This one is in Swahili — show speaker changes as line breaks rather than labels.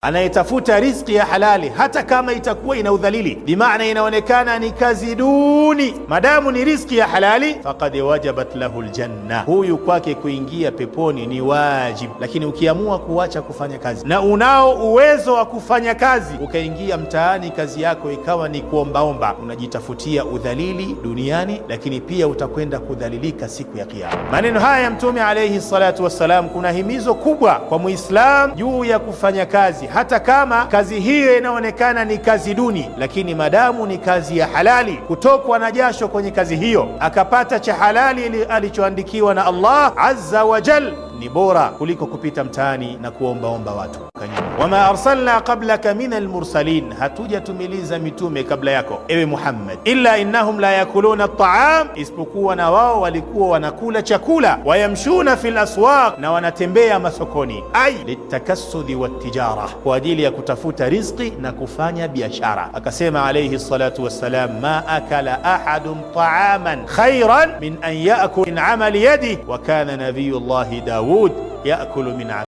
Anayetafuta riziki ya halali hata kama itakuwa ina udhalili, bimaana inaonekana ni kazi duni, madamu ni riziki ya halali, faqad wajabat lahu aljanna, huyu kwake kuingia peponi ni wajib. Lakini ukiamua kuacha kufanya kazi na unao uwezo wa kufanya kazi, ukaingia mtaani, kazi yako ikawa ni kuombaomba, unajitafutia udhalili duniani, lakini pia utakwenda kudhalilika siku ya Kiyama. Maneno haya ya Mtume alayhi salatu wassalam, kuna himizo kubwa kwa Muislam juu ya kufanya kazi, hata kama kazi hiyo inaonekana ni kazi duni, lakini madamu ni kazi ya halali, kutokwa na jasho kwenye kazi hiyo, akapata cha halali alichoandikiwa na Allah azza wa jal, ni bora kuliko kupita mtaani na kuombaomba watu. Wama arsalna qablaka min almursalin, hatujatumiliza mitume kabla yako ewe Muhammad, illa innahum la yakuluna at-ta'am, isipokuwa na wao walikuwa wanakula chakula, wayamshuna fil aswaq, na wanatembea masokoni, ay litakassudi wattijara, kwa ajili ya kutafuta riziki na kufanya biashara. Akasema alayhi salatu wassalam, ma akala ahadun ta'aman khayran min an ya'kul min amali yadihi, wa kana nabiyullahi Daud ya'kulu min